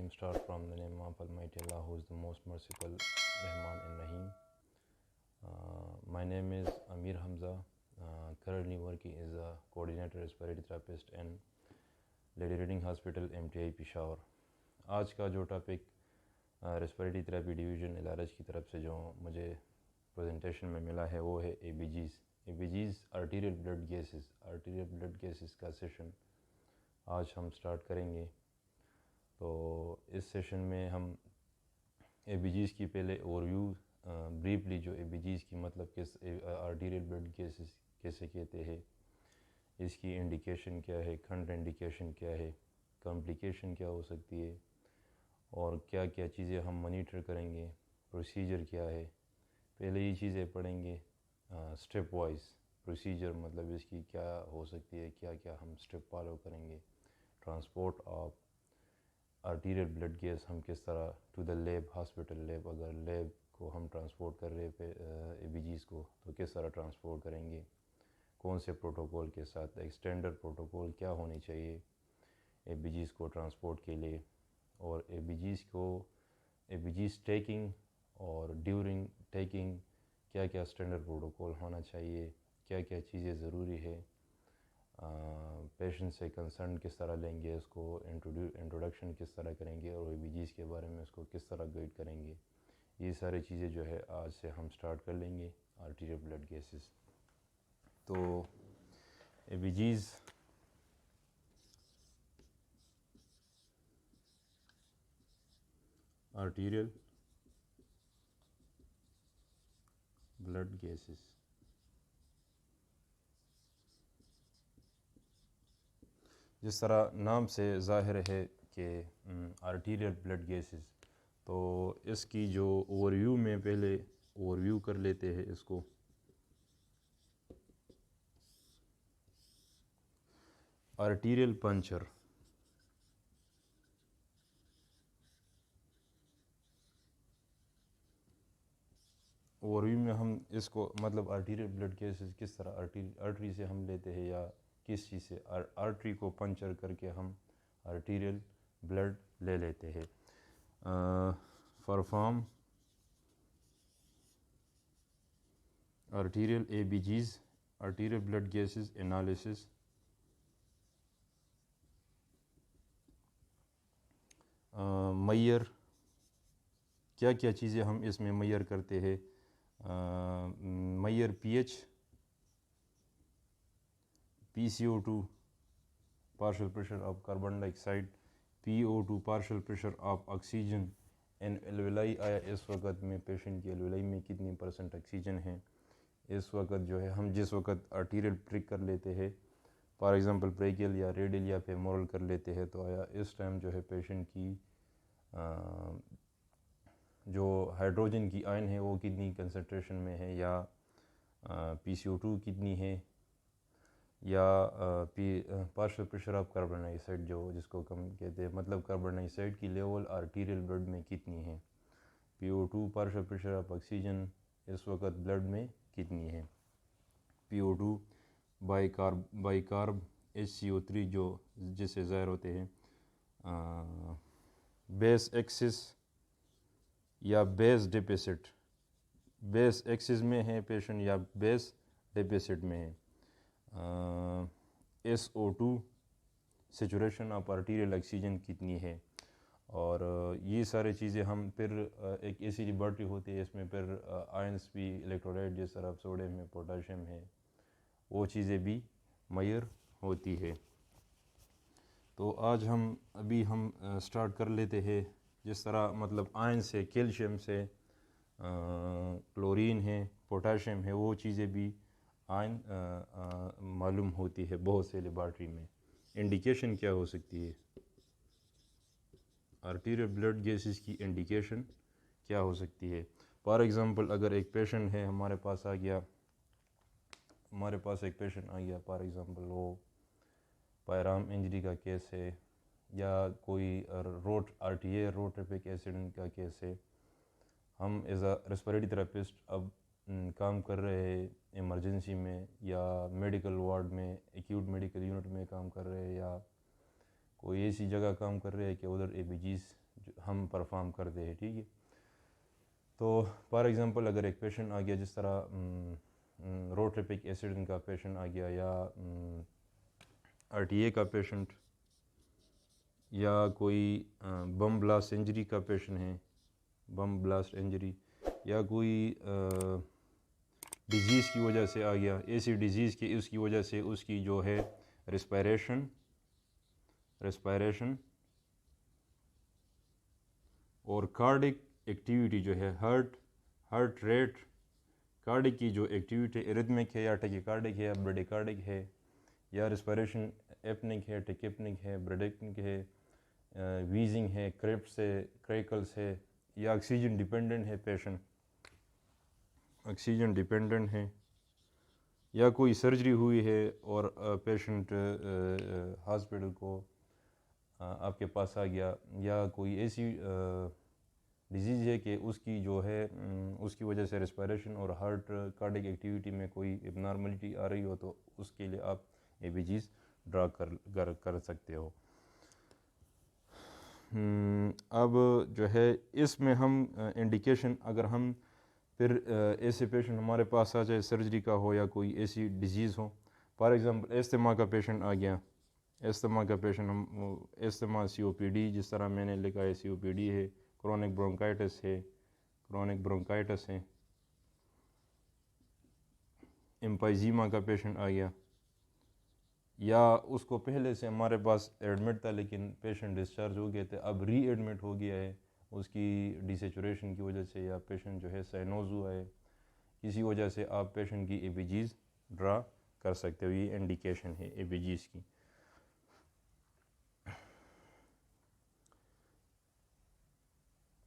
name start from the name of Almighty Allah, who is the most merciful, Rahman and Rahim. My name is Amir Hamza, currently working as a coordinator respiratory therapist in Lady Reading Hospital, MTI Peshawar. آج کا جو topic respiratory therapy division a large کی طرف سے جو مجھے presentation میں ملا ہے وہ ہے A B Gs arterial blood gases کا سیشن آج ہم سٹارٹ کریں گے. تو اس سیشن میں ہم اے بی جیز کی پہلے اوورویو بریفلی جو اے بی جیز کی مطلب کس آرٹیریل بلڈ گیسز کیسے کہتے ہیں، اس کی انڈیکیشن کیا ہے، کنٹر انڈیکیشن کیا ہے، کمپلیکیشن کیا ہو سکتی ہے، اور کیا کیا چیزیں ہم مانیٹر کریں گے، پروسیجر کیا ہے. پہلے یہ چیزیں پڑھیں گے سٹیپ وائز. پروسیجر مطلب اس کی کیا ہو سکتی ہے، کیا کیا ہم سٹیپ فالو کریں گے. Transport of arterial blood gas ہم کس طرح to the lab, hospital lab, اگر لیب کو ہم ٹرانسپورٹ کر رہے اے بی جیز کو تو کس طرح ٹرانسپورٹ کریں گے، کون سے پروٹوکول کے ساتھ. ایک اسٹینڈرڈ پروٹوکول کیا ہونی چاہیے اے بی جیز کو ٹرانسپورٹ کے لیے، اور اے بی جیز ٹیکنگ اور ڈیورنگ ٹیکنگ کیا کیا اسٹینڈرڈ پروٹوکول ہونا چاہیے، کیا کیا چیزیں ضروری ہے، پیشنٹ سے کنسرن کس طرح لیں گے، اس کو انٹروڈکشن کس طرح کریں گے، اور اے بی جیز کے بارے میں اس کو کس طرح گائیڈ کریں گے. یہ ساری چیزیں جو ہے آج سے ہم سٹارٹ کر لیں گے. آرٹیریل بلڈ گیسز تو A B Gs arterial blood gases جس طرح نام سے ظاہر ہے کہ آرٹیریل بلڈ گیسز، تو اس کی جو اوورویو میں پہلے اوورویو کر لیتے ہیں اس کو. آرٹیریل پنچر، اوورویو میں ہم اس کو مطلب آرٹیریل بلڈ گیسز کس طرح آرٹری سے ہم لیتے ہیں یا کس چیز سے، آرٹری کو پنچر کر کے ہم آرٹیریل بلڈ لے لیتے ہیں. Perform arterial A B Gs arterial blood gases analysis. Measure کیا کیا چیزیں ہم اس میں میئر کرتے ہیں. Measure P H, P C O 2 partial pressure of carbon ڈائی آکسائڈ، P O 2 partial pressure of oxygen in alveoli. آیا اس وقت میں پیشنٹ کی الویلائی میں کتنی پرسنٹ آکسیجن ہے. اس وقت جو ہے ہم جس وقت آرٹیریل پرک کر لیتے ہیں، فار ایگزامپل بریکیل یا ریڈیل یا فیمورل کر لیتے ہیں، تو آیا اس ٹائم جو ہے پیشنٹ کی جو ہائیڈروجن کی آئن ہے وہ کتنی کنسنٹریشن میں ہے، یا پی سی او 2 کتنی ہے، یا پارشل پریشر آف کاربن ڈائی آکسائڈ جس کو کم کہتے ہیں، مطلب کاربن ڈائی آکسائڈ کی لیول آرٹیریل بلڈ میں کتنی ہے. پی O 2 partial pressure of oxygen اس وقت بلڈ میں کتنی ہے. پی او 2 بائی کارب HCO3 جو جس سے ظاہر ہوتے ہیں بیس ایکسس یا بیس ڈیپیسٹ. بیس ایکسس میں ہے پیشنٹ یا بیس ڈیپیسٹ میں ہے. SO2 saturation of arterial oxygen کتنی ہے. اور یہ سارے چیزیں ہم پھر ایک ایسی لیبارٹری ہوتی ہے، اس میں پھر آئنس بھی الیکٹرولائٹ جس طرح سوڈیم ہے، پوٹاشیم ہے، وہ چیزیں بھی میئر ہوتی ہے. تو آج ہم سٹارٹ کر لیتے ہیں. جس طرح مطلب آئن سے، کیلشیم سے، کلورین ہے، پوٹاشیم ہے، وہ چیزیں بھی آئن معلوم ہوتی ہے بہت سے لیبارٹری میں. انڈیکیشن کیا ہو سکتی ہے، آرٹیریل بلڈ گیسز کی انڈیکیشن کیا ہو سکتی ہے. فار ایگزامپل اگر ایک پیشنٹ ہے ہمارے پاس ایک پیشنٹ آ گیا، فار ایگزامپل وہ پائرام انجری کا کیس ہے، یا کوئی روڈ ٹریفک ایکسیڈنٹ کا کیس ہے. ہم ایز اے ریسپریٹری تھراپسٹ اب کام کر رہے ہیں ایمرجنسی میں، یا میڈیکل وارڈ میں، ایکیوٹ میڈیکل یونٹ میں کام کر رہے ہیں، یا کوئی ایسی جگہ کام کر رہے ہیں کہ ادھر اے بی جیز ہم پرفارم کرتے ہیں. ٹھیک ہے. تو فار ایگزامپل اگر ایک پیشنٹ آ گیا جس طرح روڈ ٹریفک ایکسیڈنٹ کا پیشنٹ آ گیا, یا RTA کا پیشنٹ, یا کوئی بم بلاسٹ انجری کا پیشنٹ ہے, بم بلاسٹ انجری, یا کوئی ڈیزیز کی وجہ سے آ گیا, ایسی ڈیزیز کی اس کی وجہ سے اس کی جو ہے ریسپائریشن اور کارڈک ایکٹیویٹی جو ہے, ہارٹ ریٹ, کارڈک کی جو ایکٹیویٹی ارتھمک ہے یا ٹیکی کارڈک ہے یا بریڈی کارڈک ہے, یا ریسپائریشن ایپنک ہے, ٹیکیپنک ہے, بریڈیکنک ہے, ویزنگ ہے, کرپس ہے, کریکلس ہے, یا آکسیجن ڈیپینڈنٹ ہے پیشنٹ, آکسیجن ڈیپینڈنٹ ہے, یا کوئی سرجری ہوئی ہے اور پیشنٹ ہاسپٹل کو آپ کے پاس آ گیا, یا کوئی ایسی ڈیزیز ہے کہ اس کی جو ہے اس کی وجہ سے ریسپائریشن اور ہارٹ کارڈک ایکٹیویٹی میں کوئی اب نارملٹی آ رہی ہو, تو اس کے لیے آپ ABGs ڈرا کر سکتے ہو. اب جو ہے اس میں ہم انڈیکیشن, اگر ہم پھر ایسے پیشنٹ ہمارے پاس آ جائے سرجری کا ہو یا کوئی ایسی ڈیزیز ہو, فار ایگزامپل استما کا پیشنٹ آ گیا, استما کا پیشنٹ, استما COPD جس طرح میں نے لکھا ہے COPD ہے, کرونک برونکائٹس ہے, امپائزیما کا پیشنٹ آ گیا, یا اس کو پہلے سے ہمارے پاس ایڈمٹ تھا لیکن پیشنٹ ڈسچارج ہو گئے تھے, اب ری ایڈمٹ ہو گیا ہے اس کی ڈیسیچوریشن کی وجہ سے, یا پیشنٹ جو ہے سائنوز ہوا ہے, کسی وجہ سے آپ پیشنٹ کی ABGs ڈرا کر سکتے ہو. یہ انڈیکیشن ہے ABGs کی.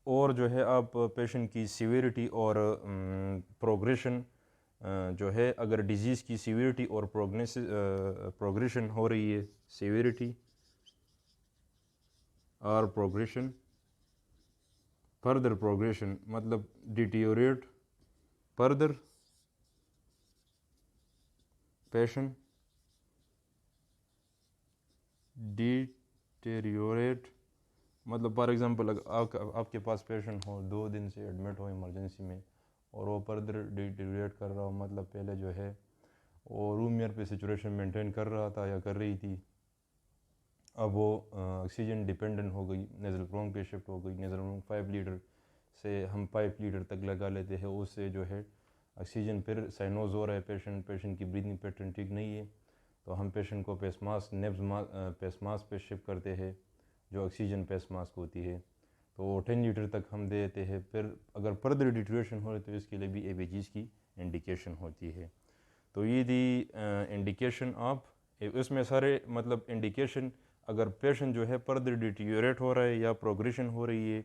اور جو ہے آپ پیشنٹ کی سیویرٹی اور پروگریشن جو ہے, اگر ڈیزیز کی سیویرٹی اور پروگریشن ہو رہی ہے, سیویرٹی اور پروگریشن, فردر پروگریشن مطلب ڈیٹیوریٹ, فردر پیشنٹ ڈیٹیریوریٹ, مطلب فار ایگزامپل آپ کے پاس پیشنٹ ہو 2 دن سے ایڈمٹ ہو ایمرجنسی میں, اور وہ فردر ڈیٹیریوریٹ کر رہا ہو, مطلب پہلے جو ہے وہ روم ایئر پہ سچوریشن مینٹین کر رہا تھا یا کر رہی تھی, اب وہ آکسیجن ڈیپینڈنٹ ہو گئی, نیزل برونک پہ شفٹ ہو گئی, نیزل برونک 5 لیٹر سے ہم 5 لیٹر تک لگا لیتے ہیں, اس سے جو ہے آکسیجن پھر سائنوز ہو رہا ہے پیشنٹ کی بریدنگ پیٹرن ٹھیک نہیں ہے, تو ہم پیشنٹ کو پیس ماسک, پیس ماسک پہ شفٹ کرتے ہیں جو آکسیجن پیس ماسک ہوتی ہے, تو وہ 10 لیٹر تک ہم دیتے ہیں. پھر اگر فردر ڈیٹیریشن ہو رہی تو اس کے لیے بھی ABGs کی انڈیکیشن ہوتی ہے. تو یہ دی انڈیکیشن آف, اس میں سارے مطلب انڈیکیشن, اگر پیشنٹ جو ہے فردر ڈیٹیریوریٹ ہو رہا ہے یا پروگریشن ہو رہی ہے,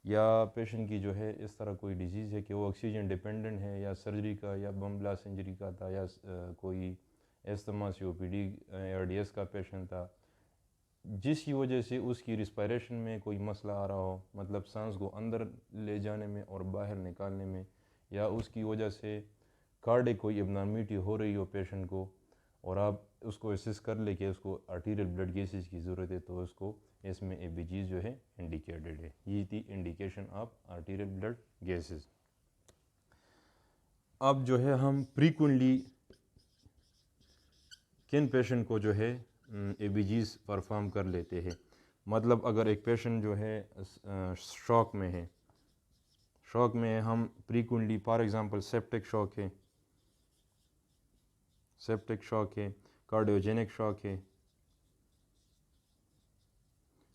یا پیشنٹ کی جو ہے اس طرح کوئی ڈیزیز ہے کہ وہ آکسیجن ڈیپینڈنٹ ہے, یا سرجری کا یا بم بلاسٹ انجری کا تھا, یا کوئی استما COPD ARDS کا پیشنٹ تھا, جس کی وجہ سے اس کی ریسپائریشن میں کوئی مسئلہ آ رہا ہو, مطلب سانس کو اندر لے جانے میں اور باہر نکالنے میں, یا اس کی وجہ سے کارڈک کوئی ابنارمیٹی ہو رہی ہو پیشنٹ کو, اور آپ اس کو اسس کر لے کہ اس کو آرٹیریل بلڈ گیسز کی ضرورت ہے, تو اس میں ABGs جو ہے انڈیکیٹڈ ہے. یہ تھی indication of arterial blood gases. اب جو ہے ہم فریکوینٹلی کن پیشنٹ کو جو ہے ABGs پرفارم کر لیتے ہیں, مطلب اگر ایک پیشنٹ جو ہے شوک میں ہے, ہم فریکوینٹلی فار ایگزامپل سیپٹک شاک ہے, کارڈیوجینک شاک ہے,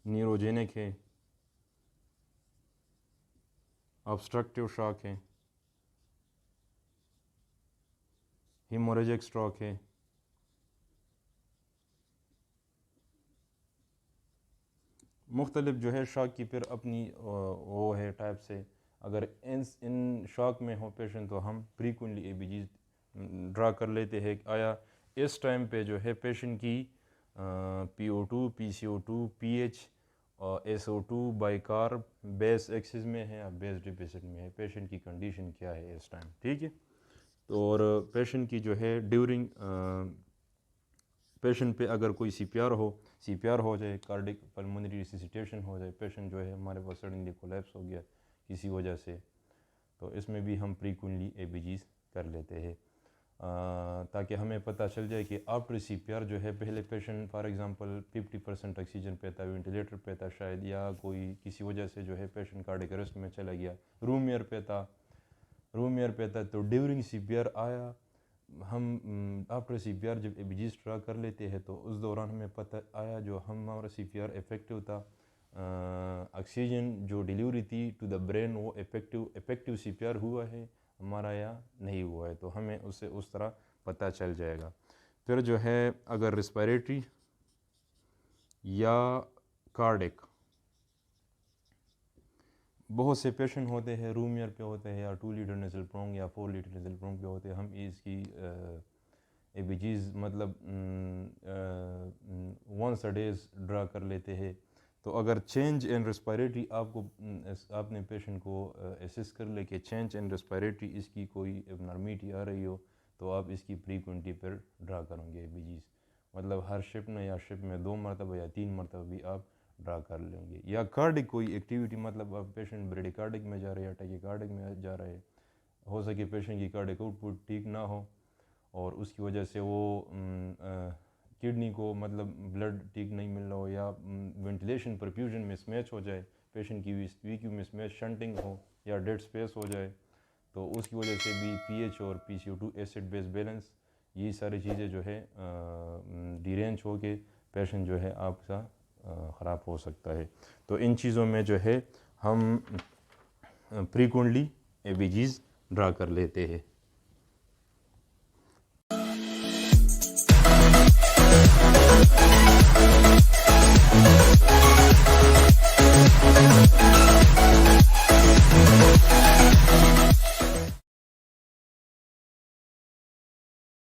نیوروجینک ہے, آبسٹرکٹیو شاک ہے, ہیموریجک اسٹروک ہے, مختلف جو ہے شاک کی پھر اپنی وہ ہے ٹائپ سے. اگر ان شاک میں ہو پیشنٹ تو ہم فریکوینٹلی ABGs ڈرا کر لیتے ہیں. آیا اس ٹائم پہ جو ہے پیشنٹ کی PO2 PCO2 pH اور SO2 بائیکارب بیس ایکسس میں ہے یا بیس ڈیفیسٹ میں ہے, پیشنٹ کی کنڈیشن کیا ہے اس ٹائم. ٹھیک ہے. تو اور پیشنٹ کی جو ہے ڈیورنگ پیشنٹ پہ اگر کوئی سی پی آر ہو جائے, کارڈک پلمونری ریسیسیٹیشن ہو جائے, پیشنٹ جو ہے ہمارے پاس سڈنلی کولیپس ہو گیا کسی وجہ سے, تو اس میں بھی ہم فریکوینٹلی اے بی جیز کر لیتے ہیں تاکہ ہمیں پتہ چل جائے کہ آفٹر سی پی آر جو ہے پہلے پیشنٹ فار ایگزامپل 50% آکسیجن پہ تھا, وینٹیلیٹر پہ تھا شاید, یا کوئی کسی وجہ سے جو ہے پیشنٹ کارڈک اریسٹ میں چلا گیا, روم ایئر پہ تھا تو ڈیورنگ سی پی آر آیا, ہم آفٹر سی پی آر جب اے بی جیز ٹرا کر لیتے ہیں تو اس دوران ہمیں پتہ آیا جو ہمارا سی پی آر افیکٹو تھا, آکسیجن جو ڈیلیوری تھی ٹو دا برین وہ افیکٹو سی پی آر ہوا ہے ہمارا یا نہیں ہوا ہے, تو ہمیں اسے اس طرح پتہ چل جائے گا. پھر جو ہے اگر ریسپائریٹری یا کارڈک, بہت سے پیشنٹ ہوتے ہیں روم ایئر پہ ہوتے ہیں یا 2 لیٹر نیزل پرونگ یا 4 لیٹر نیزل پرونگ پہ ہوتے ہیں, ہم اس کی اے بی جیز مطلب ونس اے ڈیز ڈرا کر لیتے ہیں. تو اگر چینج ان ریسپائریٹری آپ نے پیشنٹ کو اسس کر لے کہ چینج ان ریسپائریٹری اس کی کوئی ابنارمیٹی آ رہی ہو, تو آپ اس کی فریکوینٹی پر ڈرا کریں گے اے بی جیز, مطلب ہر شپ میں یا شپ میں 2 مرتبہ یا 3 مرتبہ بھی آپ ڈرا کر لیں گے. یا کارڈک کوئی ایکٹیویٹی, مطلب آپ پیشنٹ بریڈی کارڈک میں جا رہے ہیں یا ٹیکی کارڈک میں جا رہے ہیں, ہو سکے پیشنٹ کی کارڈک آؤٹ پٹ ٹھیک نہ ہو اور اس کی وجہ سے وہ کڈنی کو مطلب بلڈ ٹھیک نہیں مل رہا ہو, یا وینٹیلیشن پرفیوژن مس میچ ہو جائے, پیشنٹ کی وی کیو مس میچ شنٹنگ ہو یا ڈیڈ اسپیس ہو جائے, تو اس کی وجہ سے بھی پی ایچ اور PCO2 ایسڈ بیس بیلنس, یہ ساری چیزیں جو ہے ڈی رینج ہو کے پیشنٹ جو ہے آپ کا خراب ہو سکتا ہے. تو ان چیزوں میں جو ہے ہم فریکوینٹلی اے بی جیز ڈرا کر لیتے ہیں.